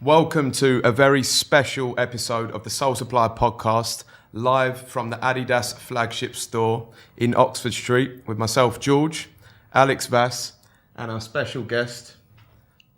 Welcome to a very special episode of the Sole Supplier podcast, live from the Adidas flagship store in Oxford Street with myself, George, Alex Vass, and our special guest,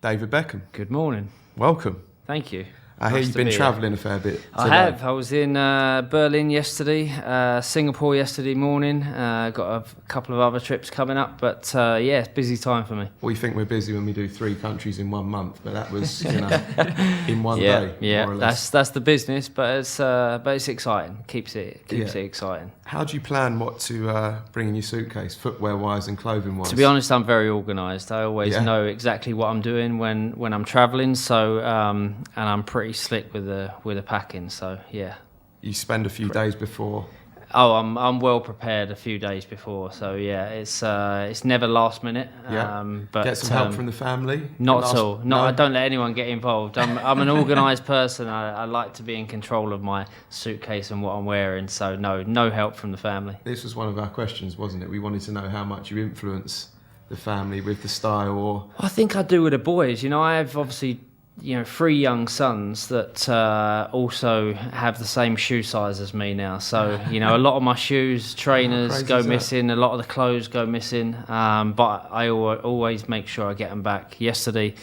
David Beckham. Good morning. Welcome. Thank you. I hear you've been travelling a fair bit today. I have. I was in Berlin yesterday, Singapore yesterday morning. Got a couple of other trips coming up, but yeah, it's busy time for me. We think we're busy when we do 3 countries in 1 month, but that was, in one day. Yeah, more or less. that's the business, but it's exciting. Keeps it exciting. How do you plan what to bring in your suitcase, footwear-wise and clothing-wise? To be honest, I'm very organised. I always know exactly what I'm doing when I'm travelling. So and I'm pretty slick with the packing. So yeah. You spend a few days before. Oh, I'm well prepared a few days before. So yeah, it's never last minute. Yeah. But get some help from the family. Not at all. No, I don't let anyone get involved. I'm an organised person. I like to be in control of my suitcase and what I'm wearing. So no help from the family. This was one of our questions, wasn't it? We wanted to know how much you influence the family with the style, or I think I do with the boys. I have obviously 3 young sons that also have the same shoe size as me now. So, a lot of my shoes, trainers go missing, a lot of the clothes go missing. But I always make sure I get them back. Yesterday,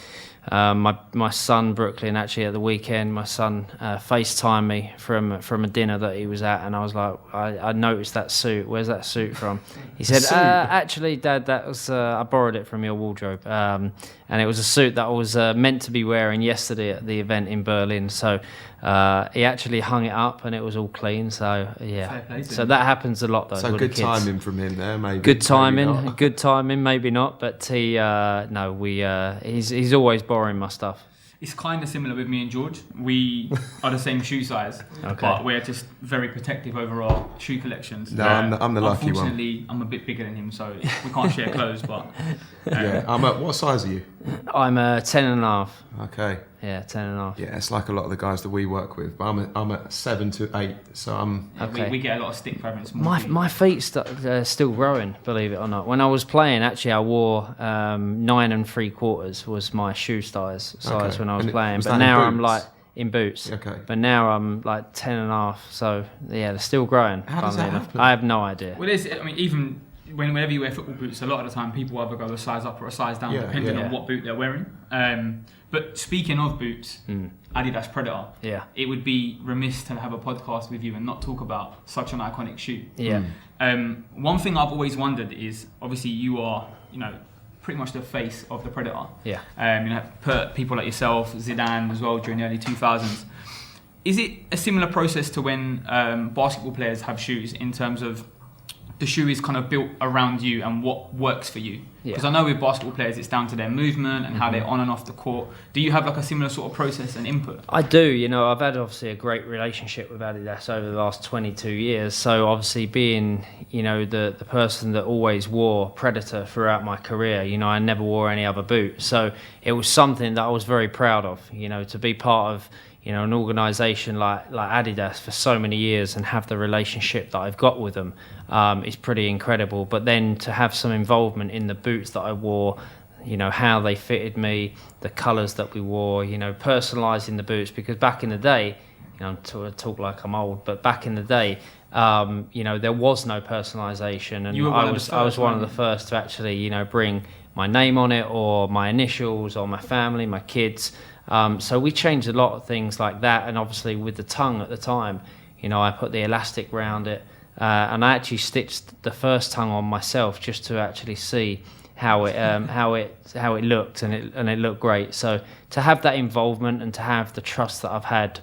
my son, Brooklyn, actually at the weekend, my son FaceTimed me from a dinner that he was at, and I was like, I noticed that suit. Where's that suit from? He said, actually, Dad, that was I borrowed it from your wardrobe. And it was a suit that I was meant to be wearing yesterday at the event in Berlin. So he actually hung it up and it was all clean. So yeah, so that happens a lot though. So good timing from him there, maybe. Good timing, maybe not. But he's always borrowing my stuff. It's kind of similar with me and George. We are the same shoe size, but we're just very protective over our shoe collections. No, I'm the lucky one. Unfortunately, I'm a bit bigger than him, so we can't share clothes. But what size are you? I'm 10.5. Okay. Yeah, 10.5. Yeah, it's like a lot of the guys that we work with. But I'm at 7 to 8, so I'm. Okay. We get a lot of stick for having small feet. My feet still growing, believe it or not. When I was playing, actually, I wore 9 3/4 was my shoe size when I was playing. But now I'm like in boots. Okay. But now I'm like 10.5. So yeah, they're still growing. How does that happen? I have no idea. Well, even whenever you wear football boots, a lot of the time people either go a size up or a size down, depending on what boot they're wearing. But speaking of boots, Adidas Predator, it would be remiss to have a podcast with you and not talk about such an iconic shoe. Yeah. One thing I've always wondered is, obviously you are, pretty much the face of the Predator. Yeah. People like yourself, Zidane as well during the early 2000s. Is it a similar process to when basketball players have shoes, in terms of the shoe is kind of built around you and what works for you? Because I know with basketball players, it's down to their movement and how they're on and off the court. Do you have like a similar sort of process and input? I do. I've had obviously a great relationship with Adidas over the last 22 years. So obviously being, the person that always wore Predator throughout my career, I never wore any other boot. So it was something that I was very proud of, to be part of, an organisation like Adidas for so many years and have the relationship that I've got with them is pretty incredible. But then to have some involvement in the boots that I wore, how they fitted me, the colours that we wore, personalising the boots. Because back in the day, I talk like I'm old, but back in the day, there was no personalisation, and I was one of the first to actually, bring my name on it, or my initials, or my family, my kids. So we changed a lot of things like that, and obviously with the tongue at the time, I put the elastic round it, and I actually stitched the first tongue on myself just to actually see how it looked, and it looked great. So to have that involvement and to have the trust that I've had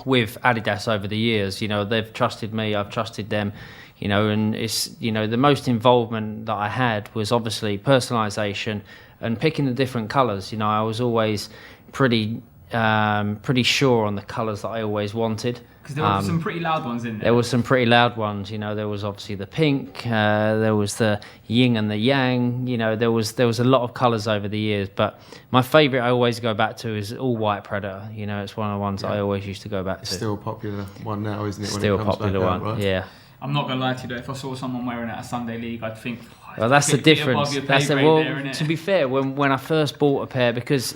with Adidas over the years, they've trusted me, I've trusted them. And it's, the most involvement that I had was obviously personalisation and picking the different colours. I was always pretty sure on the colours that I always wanted. Because there were some pretty loud ones in there. There were some pretty loud ones. There was obviously the pink, there was the yin and the yang. There was a lot of colours over the years. But my favourite I always go back to is all white Predator. It's one of the ones I always used to go back to. Still a popular one now, isn't it? Still a popular one, right? Yeah. I'm not gonna lie to you though, if I saw someone wearing it at a Sunday league, I'd think, that's the difference. To be fair, when I first bought a pair, because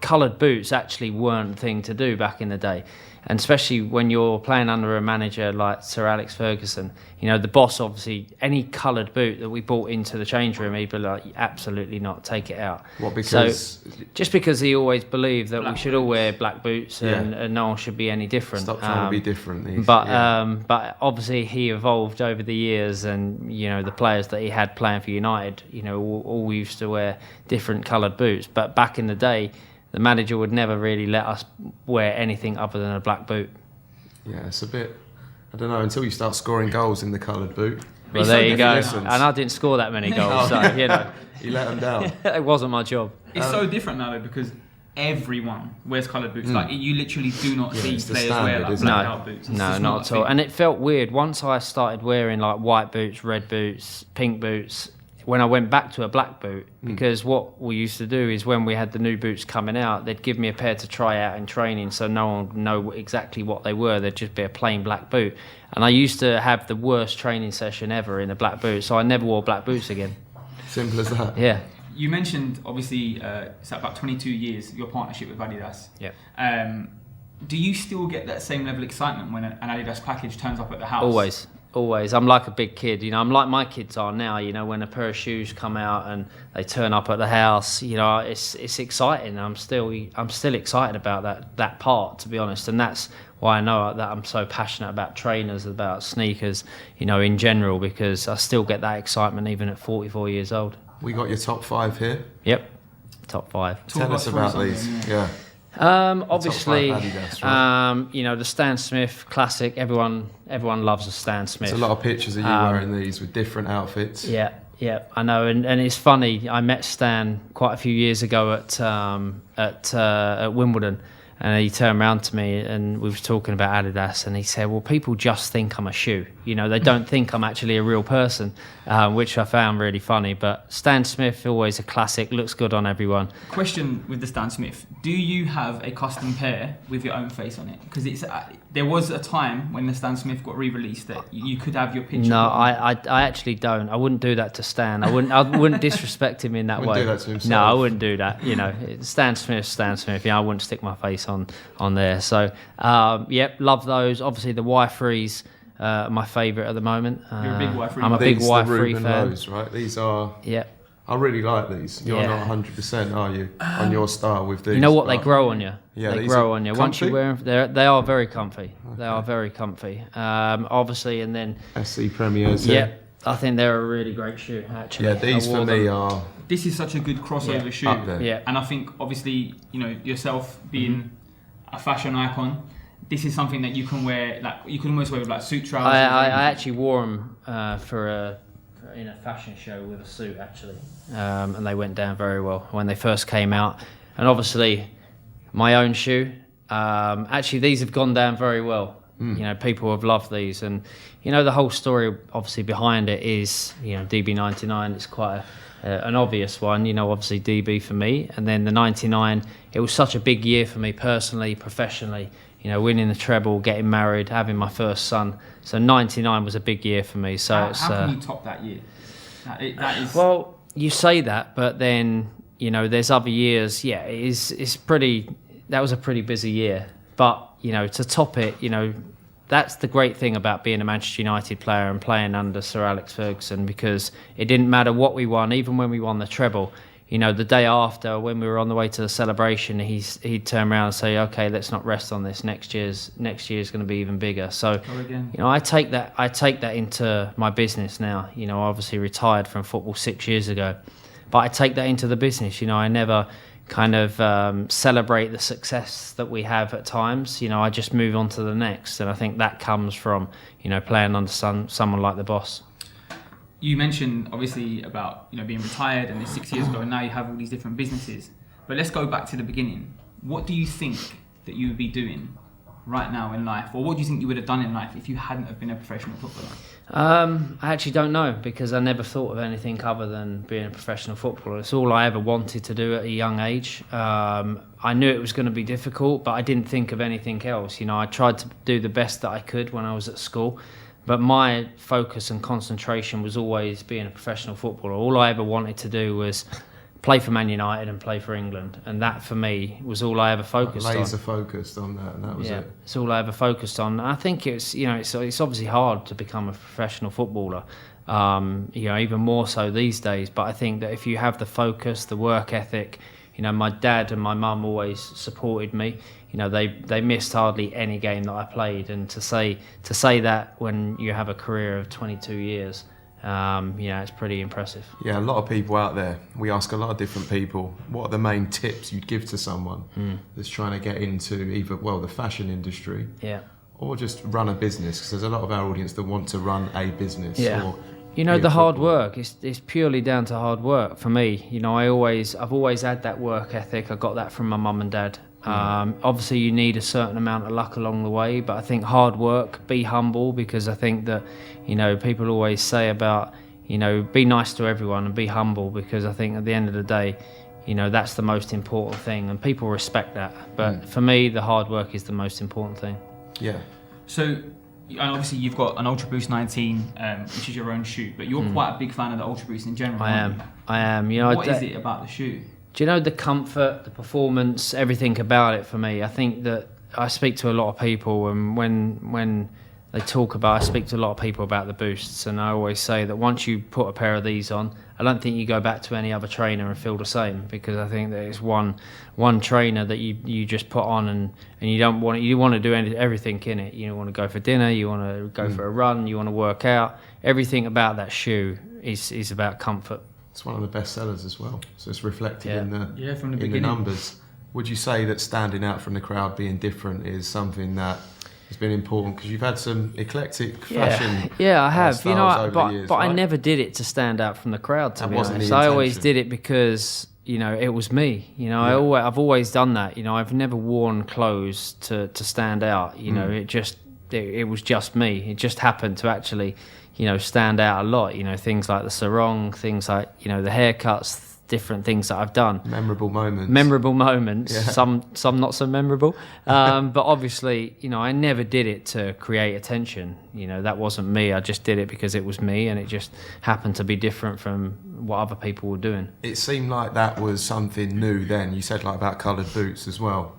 coloured boots actually weren't the thing to do back in the day. And especially when you're playing under a manager like Sir Alex Ferguson, the boss, obviously, any coloured boot that we brought into the change room, he'd be like, absolutely not, take it out. What, because... So, just because he always believed that we should all wear black boots and no one should be any different. Stop trying to be different. But obviously he evolved over the years, and, the players that he had playing for United, all used to wear different coloured boots. But back in the day, the manager would never really let us wear anything other than a black boot. Yeah, it's a bit... I don't know, until you start scoring goals in the coloured boot. Well, there you go. And I didn't score that many goals, so, You let them down. It wasn't my job. It's so different now, though, because everyone wears coloured boots. Like, you literally do not see players wear like black boots. No, not at all. And it felt weird. Once I started wearing like white boots, red boots, pink boots, when I went back to a black boot, because what we used to do is when we had the new boots coming out, they'd give me a pair to try out in training, so no one would know exactly what they were. They'd just be a plain black boot. And I used to have the worst training session ever in a black boot, so I never wore black boots again. Simple as that. Yeah. You mentioned, obviously, it's about 22 years, your partnership with Adidas. Yeah. Do you still get that same level of excitement when an Adidas package turns up at the house? Always. I'm like a big kid, I'm like my kids are now, when a pair of shoes come out and they turn up at the house, it's exciting. I'm still excited about that part, to be honest, and that's why I know that I'm so passionate about trainers, about sneakers, in general, because I still get that excitement even at 44 years old. We got your top 5 here. Yep, top 5. Tell us about these. Yeah. Obviously, Adidas, right? the Stan Smith classic. Everyone loves a Stan Smith. There's a lot of pictures of you wearing these with different outfits. Yeah, I know, and it's funny. I met Stan quite a few years ago at Wimbledon, and he turned around to me and we were talking about Adidas, and he said, "Well, people just think I'm a shoe. They don't think I'm actually a real person," which I found really funny. But Stan Smith, always a classic, looks good on everyone. Question with the Stan Smith: do you have a custom pair with your own face on it? Because there was a time when the Stan Smith got re-released that you could have your picture. No, I actually don't. I wouldn't do that to Stan. I wouldn't disrespect him in that way. Wouldn't do that to himself. No, I wouldn't do that. Stan Smith. I wouldn't stick my face on there. So, love those. Obviously, the Y3s. My favourite at the moment. You're a big Y3. I'm a big Y3 fan. Lows, right? These are. Yeah. I really like these. You're not 100%, are you, on your style with these? You know what? They grow on you. Yeah, they grow on you. Comfy? Once you wear them, they are very comfy. Okay. They are very comfy. Obviously, and then SC Premiers. Yeah, I think they're a really great shoe. Actually. Yeah, these for me are. This is such a good crossover shoe. Up there. Yeah. And I think, obviously, yourself being a fashion icon, this is something that you can wear. Like, you can almost wear with like suit trousers. I actually wore them in a fashion show with a suit, actually, and they went down very well when they first came out. And obviously, my own shoe. Actually, these have gone down very well. People have loved these, and the whole story, obviously, behind it is DB 99. It's quite an obvious one. Obviously DB for me, and then the 99. It was such a big year for me personally, professionally. Winning the treble, getting married, having my first son. So 99 was a big year for me. So how can you top that year? That is. Well, you say that, but then there's other years. Yeah, it's pretty. That was a pretty busy year, but to top it, that's the great thing about being a Manchester United player and playing under Sir Alex Ferguson, because it didn't matter what we won, even when we won the treble. The day after, when we were on the way to the celebration, he'd turn around and say, "Okay, let's not rest on this. Next year's going to be even bigger." So, I take that into my business now. I obviously retired from football 6 years ago, but I take that into the business. I never kind of celebrate the success that we have at times. I just move on to the next, and I think that comes from playing under someone like the boss. You mentioned obviously about being retired and it's 6 years ago, and now you have all these different businesses. But let's go back to the beginning. What do you think that you would be doing right now in life, or what do you think you would have done in life if you hadn't have been a professional footballer? I actually don't know, because I never thought of anything other than being a professional footballer. It's all I ever wanted to do at a young age. I knew it was going to be difficult, but I didn't think of anything else. I tried to do the best that I could when I was at school. But my focus and concentration was always being a professional footballer. All I ever wanted to do was play for Man United and play for England, and that for me was all I ever focused on. Laser focused on that, and that was it. It's all I ever focused on. And I think it's it's obviously hard to become a professional footballer, even more so these days. But I think that if you have the focus, the work ethic, my dad and my mum always supported me. They missed hardly any game that I played, and to say that when you have a career of 22 years. It's pretty impressive. Yeah, a lot of people out there, we ask a lot of different people, what are the main tips you'd give to someone that's trying to get into either, the fashion industry or just run a business? Because there's a lot of our audience that want to run a business. Yeah. The hard work, it's purely down to hard work for me. I've always had that work ethic. I got that from my mum and dad. Obviously you need a certain amount of luck along the way, but I think hard work, be humble, because I think that people always say about be nice to everyone and be humble, because I think at the end of the day that's the most important thing, and people respect that. But for me, the hard work is the most important thing. So obviously you've got an Ultra Boost 19, which is your own shoe, but you're quite a big fan of the Ultra Boost in general. I am. What is it about the shoe? Do the comfort, the performance, everything about it for me? I think that I speak to a lot of people, and when they talk about, I speak to a lot of people about the Boosts, and I always say that once you put a pair of these on, I don't think you go back to any other trainer and feel the same, because I think that it's one trainer that you just put on, and you want to do everything in it. You want to go for dinner, you want to go for a run, you want to work out. Everything about that shoe is about comfort. It's one of the best sellers as well, so it's reflected in from the the numbers. Would you say that standing out from the crowd, being different, is something that has been important? Because you've had some eclectic fashion. Yeah, I have. Over the years, but right? I never did it to stand out from the crowd. To that be wasn't honest, the I intention. always did it because it was me. I've always done that. I've never worn clothes to stand out. It was just me. It just happened to actually stand out a lot. Things like the sarong, things like the haircuts, different things that I've done. Memorable moments. Yeah. Some not so memorable. But obviously, I never did it to create attention. That wasn't me. I just did it because it was me, and it just happened to be different from what other people were doing. It seemed like that was something new then. You said about coloured boots as well.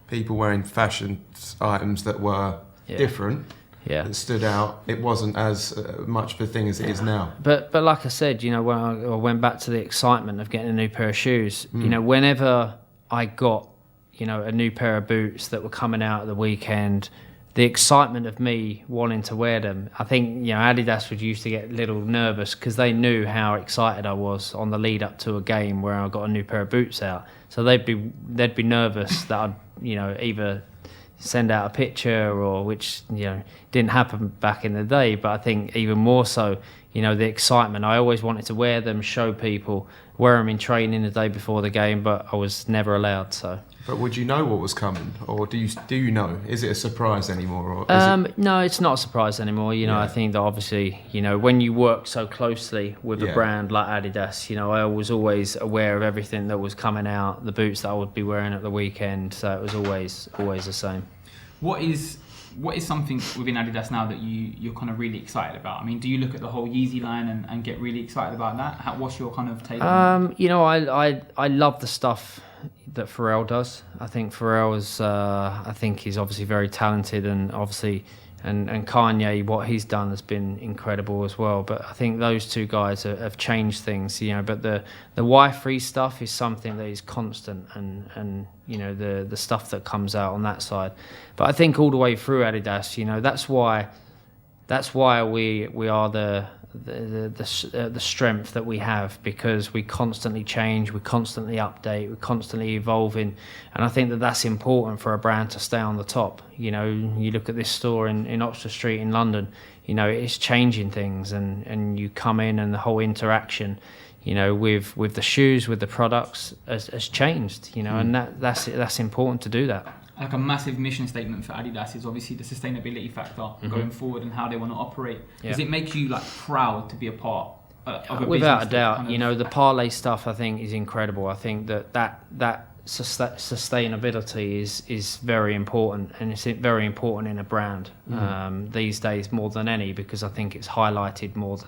People wearing fashion items that were different. Yeah. That stood out. It wasn't as much of a thing as it is now. But like I said, when I went back to the excitement of getting a new pair of shoes, whenever I got, a new pair of boots that were coming out at the weekend, the excitement of me wanting to wear them, I think, Adidas used to get a little nervous because they knew how excited I was on the lead up to a game where I got a new pair of boots out. So they'd be nervous that I'd, either send out a picture, or which didn't happen back in the day, but I think even more so the excitement. I always wanted to wear them, show people, wear them in training the day before the game, but I was never allowed. So but would you know what was coming, or do you know? Is it a surprise anymore, or no, it's not a surprise anymore. I think that obviously when you work so closely with a brand like Adidas, I was always aware of everything that was coming out, the boots that I would be wearing at the weekend, so it was always the same. What is something within Adidas now that you're kind of really excited about? I mean, do you look at the whole Yeezy line and get really excited about that? What's your kind of take on that? I love the stuff that Pharrell does. I think Pharrell he's obviously very talented, and obviously and Kanye, what he's done has been incredible as well. But I think those two guys have changed things, but the Y-free stuff is something that is constant, and the stuff that comes out on that side. But I think all the way through Adidas, that's why we are the strength that we have, because we constantly change, we constantly update, we're constantly evolving, and I think that that's important for a brand to stay on the top. You look at this store in Oxford Street in London, it's changing things, and you come in and the whole interaction with the shoes, with the products has changed, and that's important to do that. Like a massive mission statement for Adidas is obviously the sustainability factor going forward and how they want to operate. Does it make you proud to be a part of a without a business doubt? The parlay stuff I think is incredible. I think that sustainability is very important, and it's very important in a brand these days more than any, because I think it's highlighted more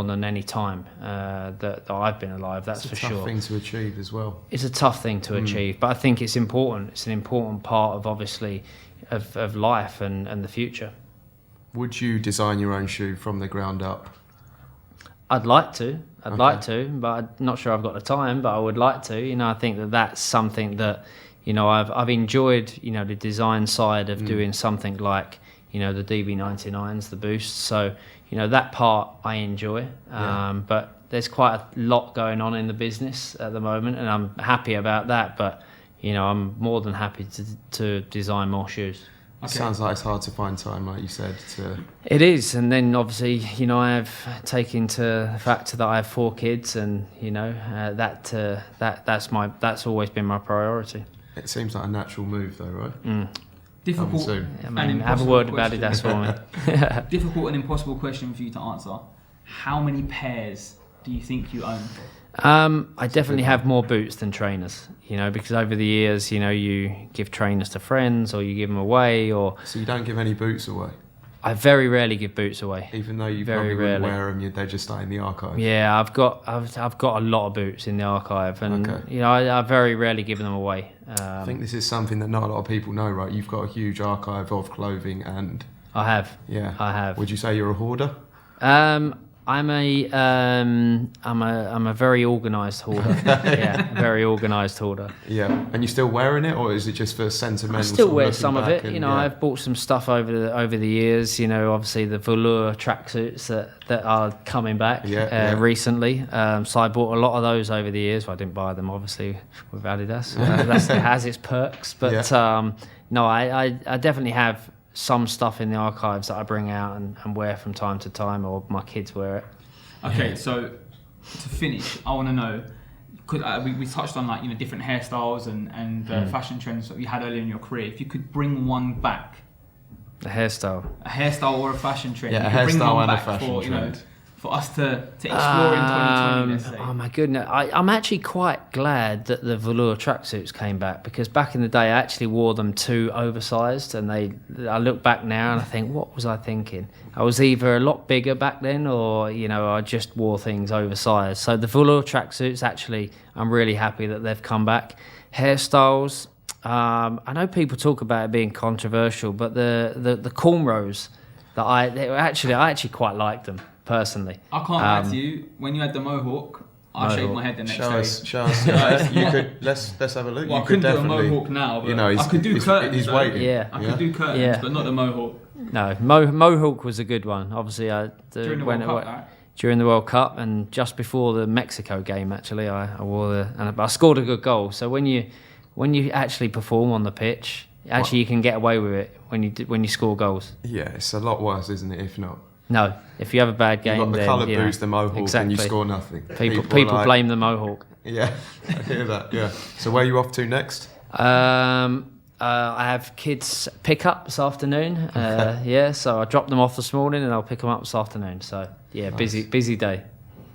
than any time that I've been alive. That's for sure. It's a tough thing to achieve as well. It's a tough thing to achieve, but I think it's important. It's an important part of obviously of life and the future. Would you design your own shoe from the ground up? I'd like to, but I'm not sure I've got the time, but I would like to. You know, I think that's something that, you know, I've enjoyed, you know, the design side of doing something like, you know, the DB99s, the boosts. So, you know, that part I enjoy. But there's quite a lot going on in the business at the moment, and I'm happy about that. But, you know, I'm more than happy to design more shoes. It sounds like it's hard to find time, like you said. It is, and then obviously, you know, I have taken to the fact that I have 4 kids, and you know, that's always been my priority. It seems like a natural move, though, right? Difficult. I mean, have a word about Adidas for me. Difficult and impossible question for you to answer. How many pairs do you think you own? I definitely have more boots than trainers, you know, because over the years, you know, you give trainers to friends or you give them away, or... So you don't give any boots away? I very rarely give boots away. Even though you probably wouldn't wear them, they just stay in the archive? Yeah, I've got a lot of boots in the archive, and you know, I very rarely give them away. I think this is something that not a lot of people know, right? You've got a huge archive of clothing, and... I have. Yeah. I have. Would you say you're a hoarder? I'm a very organised hoarder. Yeah, very organised hoarder. Yeah, and you still wearing it, or is it just for sentimental? I still wear some of it. You know, I've bought some stuff over the years. You know, obviously the velour tracksuits that are coming back recently. So I bought a lot of those over the years. Well, I didn't buy them obviously with Adidas. It has its perks, but no, I definitely have some stuff in the archives that I bring out and wear from time to time, or my kids wear it. Okay, so to finish, I want to know, we touched on, like, you know, different hairstyles and fashion trends that you had earlier in your career. If you could bring one back, a hairstyle or a fashion trend, a hairstyle bring one and back a fashion trend. For us to explore in 2020, let's say. Oh my goodness, I'm actually quite glad that the velour tracksuits came back, because back in the day I actually wore them too oversized, and I look back now and I think, what was I thinking? I was either a lot bigger back then, or, you know, I just wore things oversized. So the velour tracksuits, actually, I'm really happy that they've come back. Hairstyles, I know people talk about it being controversial, but the cornrows, I actually quite liked them. Personally, I can't lie to you. When you had the mohawk, I shaved my head the next day. Show us. You could let's have a look. Well, I couldn't do a mohawk now, but I could do curtains. He's waiting. Yeah, I could do curtains, but not the mohawk. No, mohawk was a good one. Obviously, during the World Cup, right? During the World Cup, and just before the Mexico game, actually, I wore and I scored a good goal. So when you actually perform on the pitch, you can get away with it when you score goals. Yeah, it's a lot worse, isn't it? If not. No, if you have a bad game, you've got the colour boost, the mohawk, and you score nothing. People blame the mohawk. Yeah, I hear that. Yeah. So where are you off to next? I have kids pick up this afternoon. So I dropped them off this morning, and I'll pick them up this afternoon. So yeah, nice. busy day.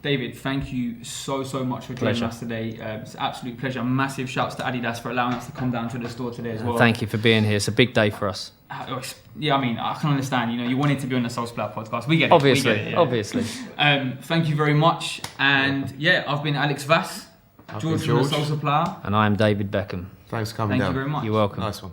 David, thank you so much for joining us today. It's an absolute pleasure. Massive shouts to Adidas for allowing us to come down to the store today as well. Thank you for being here. It's a big day for us. Yeah, I mean, I can understand. You know, you wanted to be on the Sole Supplier podcast. We get it. Obviously. Thank you very much. And yeah, I've been Alex Vass, George from the Sole Supplier, and I am David Beckham. Thanks for coming down. Thank you very much. You're welcome. Nice one.